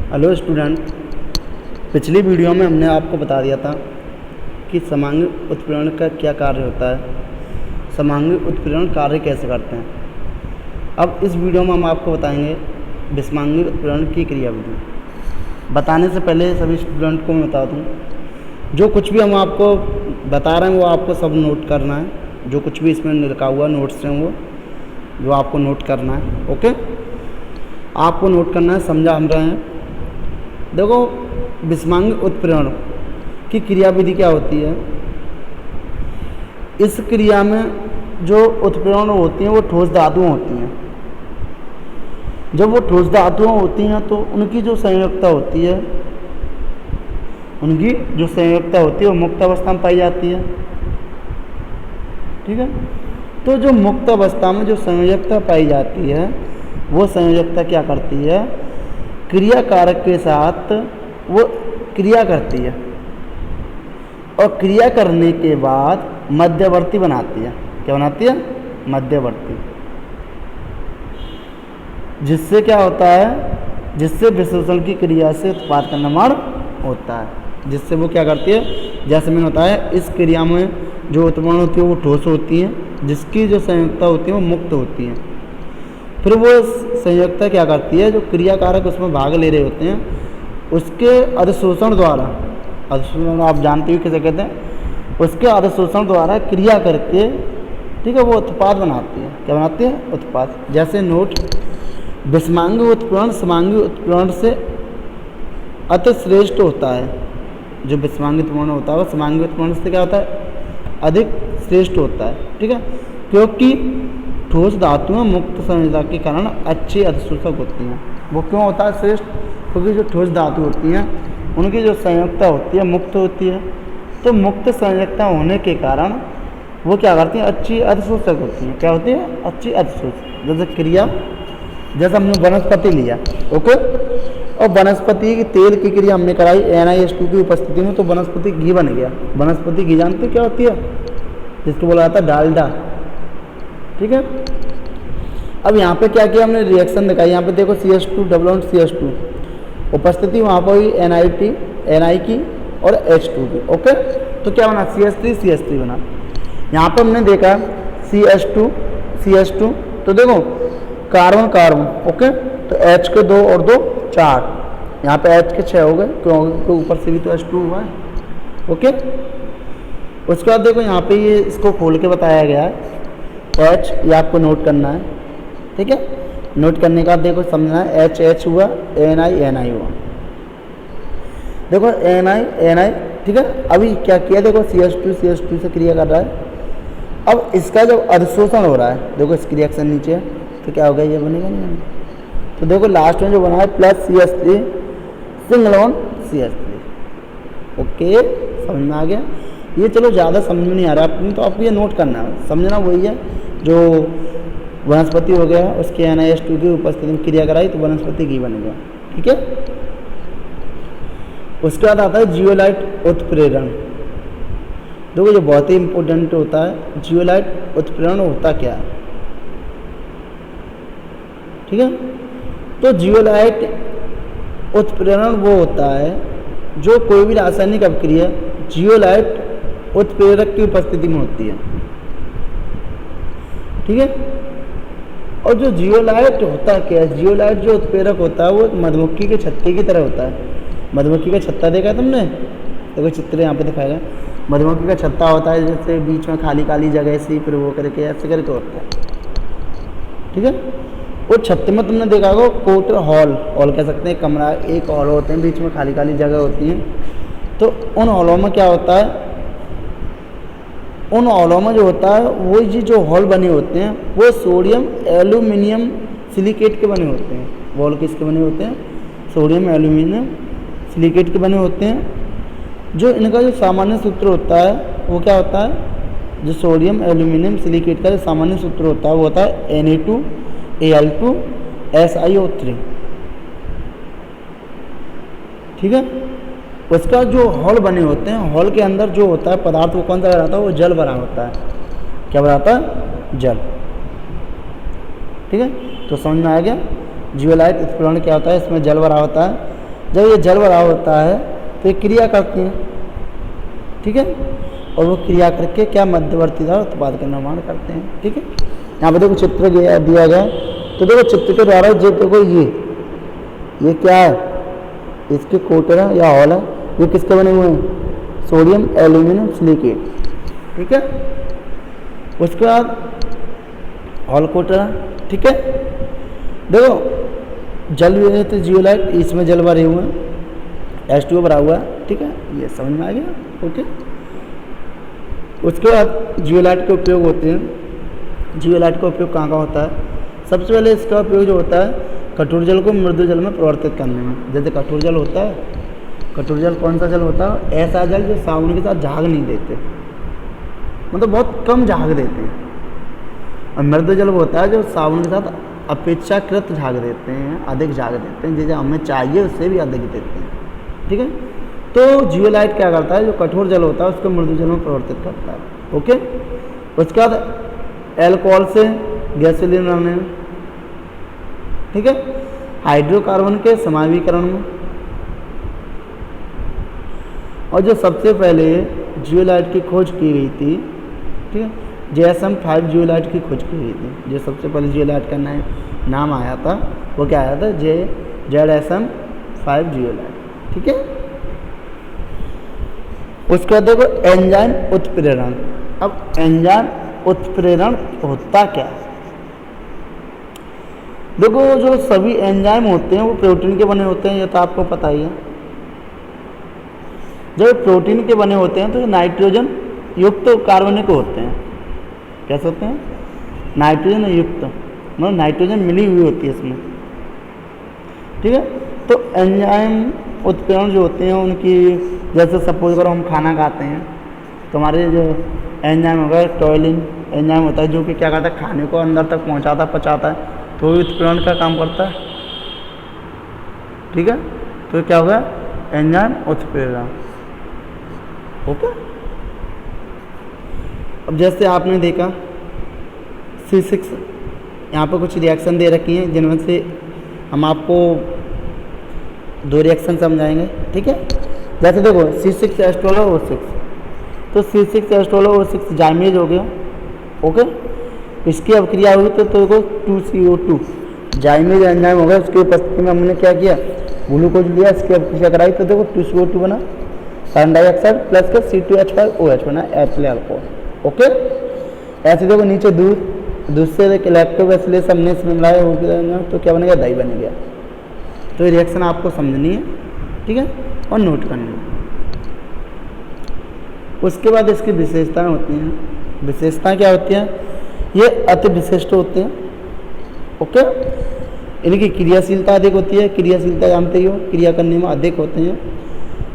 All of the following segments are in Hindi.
हेलो स्टूडेंट, पिछली वीडियो में हमने आपको बता दिया था कि समांगी उत्प्रेरण का क्या कार्य होता है, समांगी उत्प्रेरण कार्य कैसे करते हैं। अब इस वीडियो में हम आपको बताएंगे विषमांगी उत्प्रेरण की क्रियाविधि। बताने से पहले सभी स्टूडेंट को मैं बता दूं, जो कुछ भी हम आपको बता रहे हैं वो आपको सब नोट करना है। जो कुछ भी इसमें लिखा हुआ नोट्स हैं वो जो आपको नोट करना है। ओके, आपको नोट करना है, समझा हम रहे हैं। देखो, विषमांगी उत्प्रेरण की क्रियाविधि क्या होती है। इस क्रिया में जो उत्प्रेरण होती हैं वो ठोस धातुएं होती हैं। जब वो ठोस धातुएं होती हैं तो उनकी जो संयोजकता होती है वो मुक्त अवस्था में पाई जाती है। ठीक है, तो जो मुक्त अवस्था में जो संयोजकता पाई जाती है वो संयोजकता क्या करती है, क्रिया कारक के साथ वो क्रिया करती है और क्रिया करने के बाद मध्यवर्ती बनाती है। क्या बनाती है? मध्यवर्ती। जिससे क्या होता है, जिससे विश्लेषण की क्रिया से उत्पाद का निर्माण होता है। जिससे वो क्या करती है, जैसे मैंने बताया, इस क्रिया में जो उत्प्रेरण होती है वो ठोस होती है, जिसकी जो संयोजकता होती है वो मुक्त होती है। फिर वो संयोजकता क्या करती है, जो क्रिया कारक उसमें भाग ले रहे होते हैं उसके अधिशोषण द्वारा, अधिशोषण आप जानते हो किसे कहते हैं, उसके अधिशोषण द्वारा क्रिया करके, ठीक है, वो उत्पाद बनाती है। क्या बनाती है? उत्पाद। जैसे नोट, विषमांगी उत्प्रेरण समांगी उत्प्रेरण से अति श्रेष्ठ होता है। जो विषमांगी उत्प्रेरण होता है वो समांगी उत्प्रेरण से क्या होता है, अधिक श्रेष्ठ होता है। ठीक है, क्योंकि ठोस धातुएं मुक्त संयोजकता के कारण अच्छी अधिशोषक होती हैं। वो क्यों होता है श्रेष्ठ? क्योंकि जो ठोस धातु होती हैं उनकी जो संयोजकता होती है मुक्त होती है। तो मुक्त संयोजकता होने के कारण वो क्या करती हैं, अच्छी अधिशोषक होती हैं। क्या होती है? अच्छी अधिशोषक। जैसे क्रिया, जैसे हमने वनस्पति लिया, ओके, और वनस्पति की तेल की क्रिया हमने कराई NiH2 की उपस्थिति में, तो वनस्पति घी बन गया। वनस्पति घी जानते क्या होती है? जिसको बोला जाता है डालडा। ठीक है, अब यहाँ पे क्या किया हमने, रिएक्शन दिखाई। यहाँ पे देखो CH2 डबल बॉन्ड CH2, उपस्थिति वहाँ पर हुई Na की और H2 की। ओके, तो क्या बना, CH3 बना। यहाँ पे हमने देखा CH2, तो देखो कार्बन, ओके, तो H के 2 और 2 4, यहाँ पे H के 6 हो गए, क्योंकि ऊपर से भी तो H2 हुआ है। ओके, उसके बाद देखो यहाँ पे ये इसको खोल के बताया गया है H, ये आपको नोट करना है। ठीक है, नोट करने का देखो समझना है, H हुआ, Na हुआ। देखो Na, ठीक है। अभी क्या किया, देखो CH2 से क्रिया कर रहा है। अब इसका जब अधिशोषण हो रहा है, देखो इसकी रिएक्शन नीचे है, तो क्या होगा, ये बनेगा नहीं। तो देखो लास्ट में जो बना है plus CH3 single bond CH3। Okay, समझ में आ गया। ये चलो ज़्यादा समझ में नहीं आ रहा है, तो आपको ये नोट करना है, समझना वही है। जो वनस्पति हो गया उसके NiH2 की उपस्थिति में क्रिया कराई तो वनस्पति घी बन गया। ठीक है, उसके बाद आता है जियोलाइट उत्प्रेरण। देखो ये बहुत ही इंपॉर्टेंट होता है। जियोलाइट उत्प्रेरण होता क्या है? ठीक है, तो जियोलाइट उत्प्रेरण वो होता है जो कोई भी रासायनिक अभिक्रिया जियोलाइट उत्प्रेरक की उपस्थिति में होती है। ठीक है, और जो जियोलाइट होता क्या है, जियोलाइट जो उत्प्रेरक होता है वो मधुमक्खी के छत्ते की तरह होता है। मधुमक्खी का छत्ता देखा है तुमने? देखो चित्र यहाँ पे दिखाया गया, मधुमक्खी का छत्ता होता है, जैसे बीच में खाली जगह से फिर वो करके ऐसे करके होता है। ठीक है, वो छत्ते में तुमने देखा होगा कोट हॉल कह सकते हैं, कमरा, एक हॉल होते हैं, बीच में खाली जगह होती है। तो उन हॉलों में क्या होता है, उन हॉलों में जो होता है वो जो हॉल बने होते हैं वो सोडियम एल्यूमिनियम सिलिकेट के बने होते हैं। हॉल किसके बने होते हैं? सोडियम एल्यूमिनियम सिलिकेट के बने होते हैं। जो इनका जो सामान्य सूत्र होता है वो क्या होता है, जो सोडियम एल्यूमिनियम सिलिकेट का जो सामान्य सूत्र होता है वो होता है Na2Al2SiO3। ठीक है, उसका जो हॉल बने होते हैं, हॉल के अंदर जो होता है पदार्थ वो कौन सा भरा होता है, वो जल भरा होता है। क्या भरा होता है? जल। ठीक है, तो समझ में आ गया जियोलाइट उत्प्रेरण क्या होता है, इसमें जल भरा होता है। जब ये जल भरा होता है तो ये क्रिया करती हैं, ठीक है, और वो क्रिया करके क्या मध्यवर्ती द्वारा उत्पाद का निर्माण करते हैं, ठीक है। यहाँ पे देखो चित्र दिया गया, तो देखो चित्र के द्वारा जो देखो ये क्या है, इसके कोटर है या हॉल है, ये किसके बने हुए हैं, सोडियम एल्यूमिनियम सिलिकेट, ठीक है। उसके बाद हॉल कोटर है, ठीक है। देखो जल भी तो जियोलाइट, इसमें जल भरे हुए हैं, H2O भरा हुआ है, ठीक है, ये समझ में आ गया, ओके। उसके बाद जियोलाइट के उपयोग होते हैं। जियोलाइट का उपयोग कहाँ कहाँ होता है, सबसे पहले इसका उपयोग जो होता है कठोर जल को मृदु जल में परिवर्तित करने में। जैसे कठोर जल होता है, कठोर जल कौन सा जल होता है, ऐसा जल जो साबुन के साथ झाग नहीं देते, मतलब बहुत कम झाग देते हैं। और मृदु जल वो होता है जो साबुन के साथ अपेक्षाकृत झाग देते हैं, अधिक झाग देते हैं, जैसे हमें चाहिए उससे भी अधिक देते हैं, ठीक है। तो जियोलाइट क्या करता है, जो कठोर जल होता है उसको मृदु जल में परिवर्तित करता है, ओके। उसके बाद एल्कोहल से गैसोलीन बनाने में, ठीक है, हाइड्रोकार्बन के समावीकरण में। और जो सबसे पहले जियोलाइट की खोज की गई थी, ठीक है, JSM-5 जियोलाइट की खोज की गई थी। जो सबसे पहले जियोलाइट का नाम आया था वो क्या आया था, JSM-5 जियोलाइट, ठीक है। उसके बाद देखो एंजाइम उत्प्रेरण। अब एंजाइम उत्प्रेरण होता क्या है, देखो जो सभी एंजाइम होते हैं वो प्रोटीन के बने होते हैं, ये तो आपको पता ही है। जब प्रोटीन के बने होते हैं तो ये नाइट्रोजन युक्त कार्बनिक होते हैं, कैसे होते हैं, नाइट्रोजन युक्त, मतलब नाइट्रोजन मिली हुई होती है इसमें, ठीक है। तो एंजाइम उत्प्रेरण जो होते हैं उनकी, जैसे सपोज करो हम खाना खाते हैं तो हमारे जो एंजाइम होगा, टॉयलिन एंजाइम होता है जो कि क्या करता है, खाने को अंदर तक पहुंचाता पचाता है, तो उत्प्रेरण का काम करता है, ठीक है। तो क्या होगा, एंजाइम उत्प्रेरण, ओके। अब जैसे आपने देखा C6, यहाँ पर कुछ रिएक्शन दे रखी हैं जिनमें से हम आपको 2 रिएक्शन समझाएंगे, ठीक है। जैसे देखो C6H12O6, तो C6H12O6 जाइमेज हो गया, ओके। इसकी अब क्रिया हुई तो देखो 2CO2 जाइमेज एंजाइम होगा, उसकी उपस्थिति में हमने क्या किया, ग्लूकोज लिया, इसकी अब क्रिया कराई तो देखो 2CO2 बना, कार्बन डाइऑक्साइड प्लस का C2H5OH बना, एथिल अल्कोहल, ओके। ऐसे देखो नीचे दूध से लैक्टोबैसिलस हमने इसमें मिलाया हो गया तो क्या बनेगा, दही बन गया। तो ये रिएक्शन आपको समझनी है, ठीक है, और नोट करनी है। उसके बाद इसकी विशेषताएं होती हैं। विशेषताएं क्या होती हैं, ये अति विशिष्ट होते हैं, ओके। इनकी क्रियाशीलता अधिक होती है, क्रियाशीलता जानते ही हो, क्रिया करने में अधिक होते हैं।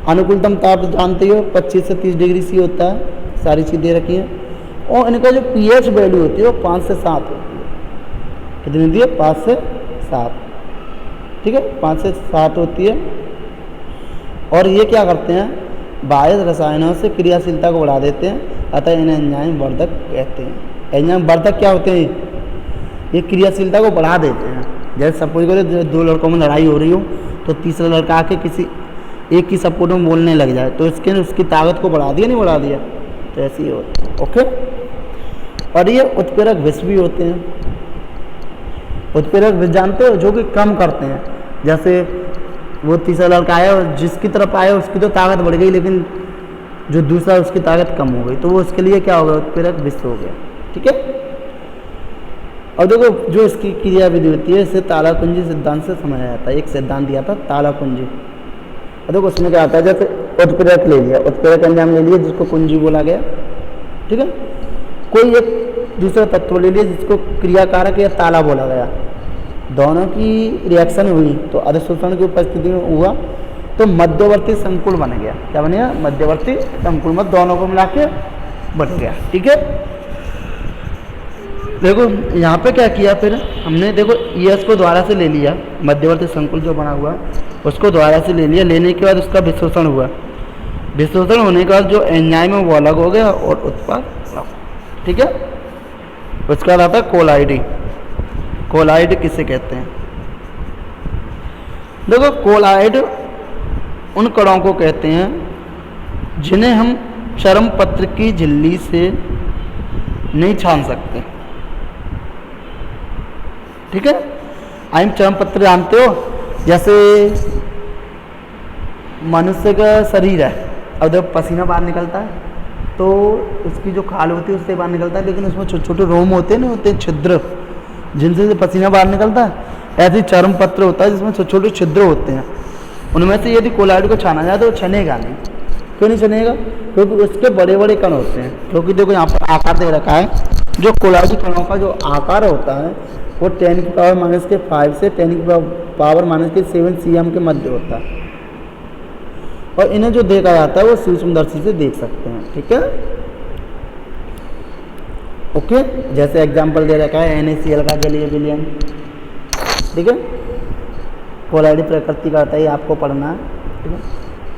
अनुकूलतम ताप जानते हो 25 से 30 डिग्री C होता है, सारी चीज़ दे रखी हैं। और इनका जो pH वैल्यू होती है वो 5 से 7 होती है, कितनी होती है, 5 से 7, ठीक है, 5 से 7 होती है। और ये क्या करते हैं, बाह्य रसायनों से क्रियाशीलता को बढ़ा देते हैं, अतः इन्हें एंजाइम वर्धक कहते हैं। एंजाइम वर्धक क्या होते हैं, ये क्रियाशीलता को बढ़ा देते हैं। जैसे सपोज करो 2 लड़कों में लड़ाई हो रही हो तो तीसरा लड़का आके किसी एक की सपोर्ट में बोलने लग जाए तो इसके उसकी ताकत को बढ़ा दिया, नहीं बढ़ा दिया, तो ऐसे ही होता है, ओके। और ये उत्प्रेरक विष भी होते हैं। उत्प्रेरक विष जानते हो, जो कि कम करते हैं। जैसे वो तीसरा लड़का आया और जिसकी तरफ आया उसकी तो ताकत बढ़ गई, लेकिन जो दूसरा उसकी ताकत कम हो गई, तो वो उसके लिए क्या हो गया, उत्प्रेरक विष हो गया, ठीक है। और देखो जो इसकी क्रिया विधि होती है इसे तालाकुंजी सिद्धांत से समझाया जाता है। एक सिद्धांत दिया था तालाकुंजी, और देखो उसमें क्या आता है, जैसे उत्प्रेरक ले लिया, उत्प्रेरक एंजाइम ले लिया जिसको कुंजी बोला गया, ठीक है। कोई एक दूसरा तत्व ले लिया जिसको क्रियाकारक या ताला बोला गया, दोनों की रिएक्शन हुई तो अधिशोषण की उपस्थिति में हुआ तो मध्यवर्ती संकुल बन गया। क्या बन गया, मध्यवर्ती संकुल, में दोनों को मिला के बन गया, ठीक है। देखो यहाँ पे क्या किया, फिर हमने देखो ES को द्वारा से ले लिया, मध्यवर्ती संकुल जो बना हुआ उसको द्वारा से ले लिया। लेने के बाद उसका विशोषण हुआ, विशोषण होने के बाद जो एंजाइम है वो अलग हो गया और उत्पाद, ठीक है। उसका आता है कोलाइड। कोलाइड किसे कहते हैं, देखो कोलाइड उन कणों को कहते हैं जिन्हें हम चर्म पत्र की झिल्ली से नहीं छान सकते। ठीक है, आइम चर्म पत्र जानते हो, जैसे मनुष्य का शरीर है, अब जब पसीना बाहर निकलता है तो उसकी जो खाल होती है उससे बाहर निकलता है, लेकिन उसमें छोटे छोटे रोम होते हैं ना, होते हैं छिद्र जिनसे पसीना बाहर निकलता है। ऐसे ही चर्म पत्र होता है जिसमें छोटे छोटे छिद्र होते हैं। उनमें से यदि कोलाइड को छाना जाए तो वो छनेगा नहीं। क्यों नहीं छनेगा? क्योंकि उसके बड़े बड़े कण होते हैं। क्योंकि देखो यहाँ पर आकार दे रखा है, जो कोलाइड कणों का जो आकार होता है वो 10⁻⁵ से 10⁻⁷ cm के मध्य होता है, और इन्हें जो देखा जाता है वो सूक्ष्मदर्शी से देख सकते हैं। ठीक है, ओके। जैसे एग्जाम्पल दे रखा है NaCl का जलीय विलयन। ठीक है, कोलाइड प्रकृति का होता है, ये आपको पढ़ना है। ठीक है,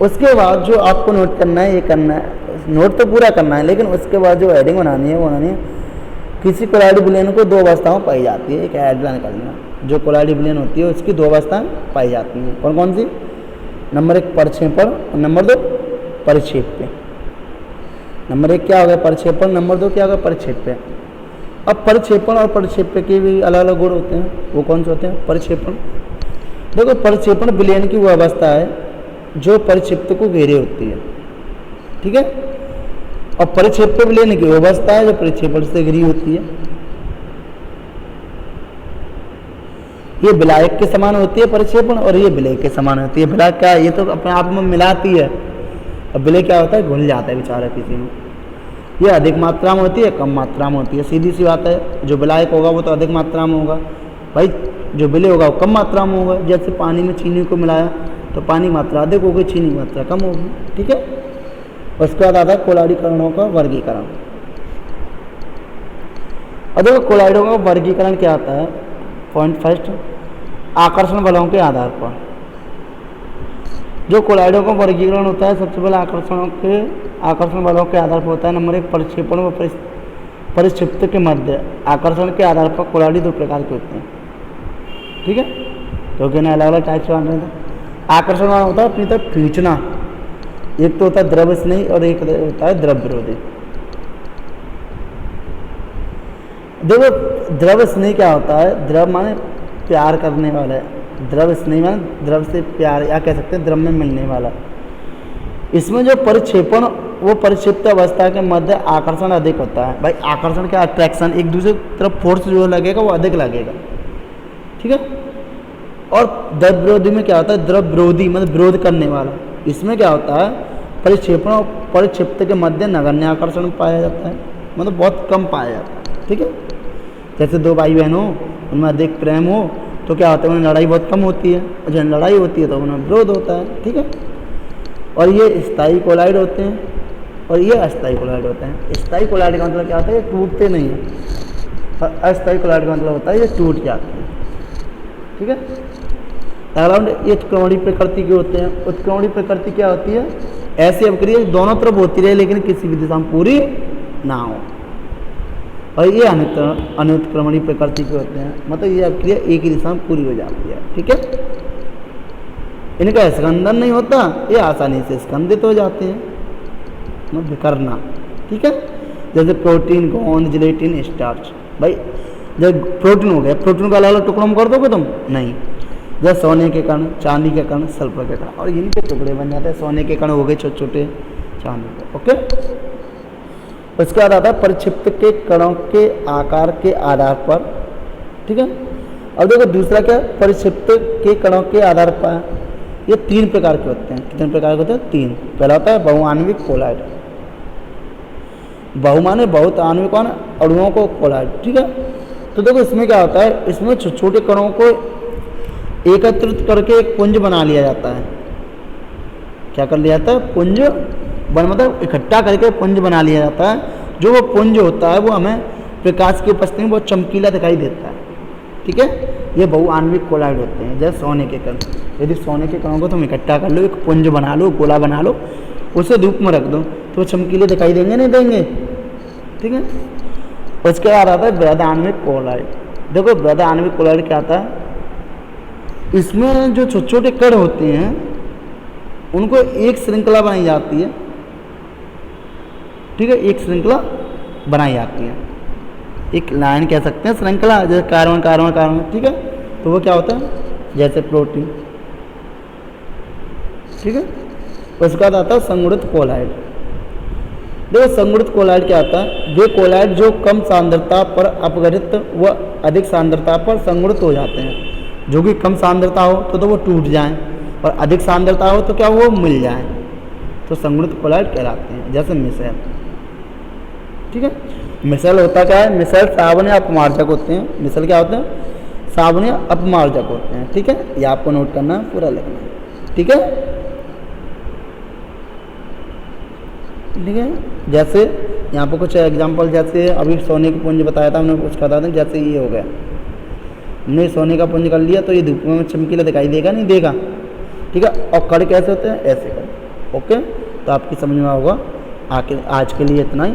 उसके बाद जो आपको नोट करना है, ये करना है, नोट तो पूरा करना है, लेकिन उसके बाद जो हेडिंग बनानी है वो बनानी है, किसी कोलाइड विलयन को दो अवस्थाओं पाई जाती है। एक हेडलाइन करना, जो कोलाइड विलयन होती है उसकी दो अवस्थाएं पाई जाती हैं। कौन कौन सी? नंबर 1 परक्षेपण और नंबर 2 परिक्षेप्य। नंबर 1 क्या होगा? परिक्षेपण। नंबर 2 क्या होगा? परिक्षेप्य। अब परिक्षेपण और परिक्षेप्य के भी अलग अलग गुण होते हैं। वो कौन से होते हैं? परिक्षेपण, देखो परिक्षेपण विलयन की वो अवस्था है जो परिक्षिप्त को घेरे होती है। ठीक है, और परिक्षेप्य विलयन की वो अवस्था है जो परिक्षेपण से घिरी होती है। ये विलायक के समान होती है परिक्षेपण, और ये विलय के समान होती है। विलायक क्या है? ये तो अपने आप में मिलाती है, और विलय क्या होता है? घुल जाता है बेचारा किसी में। ये अधिक मात्रा में होती है, कम मात्रा में होती है। सीधी सी बात है, जो विलायक होगा वो तो अधिक मात्रा में होगा भाई, जो विलय होगा वो कम मात्रा में होगा। जैसे पानी में चीनी को मिलाया तो पानी की मात्रा अधिक होगी, चीनी की मात्रा कम होगी। ठीक है, उसके बाद आता है कोलाइडीकरणों का वर्गीकरण। और देखो कोलाइडों का वर्गीकरण क्या आता है? पॉइंट फर्स्ट, आकर्षण बलों के आधार पर जो कोलाइडों का वर्गीकरण होता है, सबसे पहले आकर्षण बलों के आधार पर होता है। नंबर 1 परिक्षेपण व परिक्षिप्त के मध्य आकर्षण के आधार पर कोलाइड दो प्रकार के होते हैं। ठीक है, क्योंकि ना अलग अलग टाइप से बांट रहे थे। आकर्षण वाला होता है अपनी तरफ खींचना, एक तो होता है द्रव स्नेही और एक होता है द्रव विरोधी। देखो द्रव स्नेही क्या होता है? द्रव माने प्यार करने वाला है, द्रव स्नेही माने द्रव से प्यार, या कह सकते हैं द्रव में मिलने वाला। इसमें जो परिक्षेपण, वो परिक्षिप्त अवस्था के मध्य आकर्षण अधिक होता है। भाई आकर्षण क्या? अट्रैक्शन, एक दूसरे की तरफ फोर्स जो लगेगा वो अधिक लगेगा। ठीक है, और द्रव विरोधी में क्या होता है? द्रव विरोधी मतलब विरोध करने वाला। इसमें क्या होता है? परिक्षेपण और परिक्षिप्त के मध्य नगण्य आकर्षण पाया जाता है, मतलब बहुत कम पाया जाता है। ठीक है, जैसे दो भाई बहन हो, उनमें अधिक प्रेम हो तो क्या होता है? उन्हें लड़ाई बहुत कम होती है, और जब लड़ाई होती है तो उन्हें विरोध होता है। ठीक है, और ये स्थायी कोलाइड होते हैं और ये अस्थायी कोलाइड होते हैं। स्थायी कोलाइड का मतलब क्या होता है? ये टूटते नहीं हैं, और अस्थायी कोलाइड का मतलब होता है ये टूट जाते हैं। ठीक है, अराउंड ये उत्क्रमणी प्रकृति के होते हैं। उत्क्रमणी प्रकृति क्या होती है? ऐसी अभिक्रिया दोनों तरफ होती रहे लेकिन किसी भी दिशा में पूरी ना हो, और ये अनुत्क्रमणी प्रकृति के होते हैं, मतलब ये अभिक्रिया एक ही दिशा में पूरी हो जाती है। ठीक है, इनका स्कंदन नहीं होता, ये आसानी से स्कंदित हो जाते हैं, मतलब विकरना। ठीक है, जैसे प्रोटीन, गोंद, जिलेटिन, स्टार्च। भाई जब प्रोटीन हो गया, प्रोटीन का अलग अलग टुकड़ों में कर दोगे तुम? नहीं। जैसे सोने के कण, चांदी के कण, सल्फर के कण, और इनके टुकड़े बन जाते हैं। सोने के कण हो गए छोटे छोटे, चांदी के। ओके, उसके बाद आता है परिक्षिप्त के कणों के आकार के आधार पर। ठीक है, अब देखो दूसरा क्या? परिक्षिप्त के कणों के आधार पर ये 3 प्रकार के होते हैं। कितने प्रकार के होते हैं? 3। पहला होता है बहुआण्विक कोलाइड। बहु माने बहुत, आणविक माने अणुओं को कोलाइड। ठीक है, तो देखो इसमें क्या होता है? इसमें छोटे छोटे कणों को एकत्रित करके एक पुंज बना लिया जाता है। क्या कर लिया जाता है? पुंज मतलब इकट्ठा करके पुंज बना लिया जाता है। जो वो पुंज होता है वो हमें प्रकाश की उपस्थिति में बहुत चमकीला दिखाई देता है। ठीक है, ये बहुआण्विक कोलाइड होते हैं। जैसे सोने के कण, यदि सोने के कणों को तुम इकट्ठा कर लो, एक पुंज बना लो, गोला बना लो, उसे धूप में रख दो तो वो चमकीले दिखाई देंगे नहीं देंगे? ठीक है, उसके बाद आता है बृहदान्विक कोलाइड। देखो बृहदान्विक कोलाइड क्या आता है? इसमें जो छोटे छोटे कण होते हैं उनको एक श्रृंखला बनाई जाती है, ठीक है, एक श्रृंखला बनाई जाती है, एक लाइन कह सकते हैं श्रृंखला, जैसे कार्बन कार्बन कार्बन, ठीक है। तो वो क्या होता है, जैसे प्रोटीन, ठीक है। उसके बाद आता है संगुणित कोलाइड। देखो संगुणित कोलाइड क्या आता है, वे कोलाइड जो कम सांद्रता पर अपघटित व अधिक सांद्रता पर संगुणित हो जाते हैं। जो कि कम सांद्रता हो तो वो टूट जाएं, और अधिक सांद्रता हो तो क्या वो मिल जाएं, तो संगुणित कोलाइड कहलाते हैं। जैसे मिसेल, ठीक है। मिसेल होता क्या है, मिसेल साबुन या अपमार्जक होते हैं। मिसेल क्या होते हैं, साबुन या अपमार्जक होते हैं, ठीक है। ये आपको नोट करना है, पूरा लिखना है, ठीक है, ठीक है। जैसे यहाँ पर कुछ एग्जांपल, जैसे अभी सोने का पुंज बताया था हमने, कुछ बता दें, जैसे ये हो गया, हमने सोने का पुंज कर लिया तो ये धूप में चमकीला दिखाई देगा, नहीं देगा, ठीक है। और कण कैसे होते हैं, ऐसे कण, ओके। तो आपकी समझ में होगा। आज के लिए इतना ही।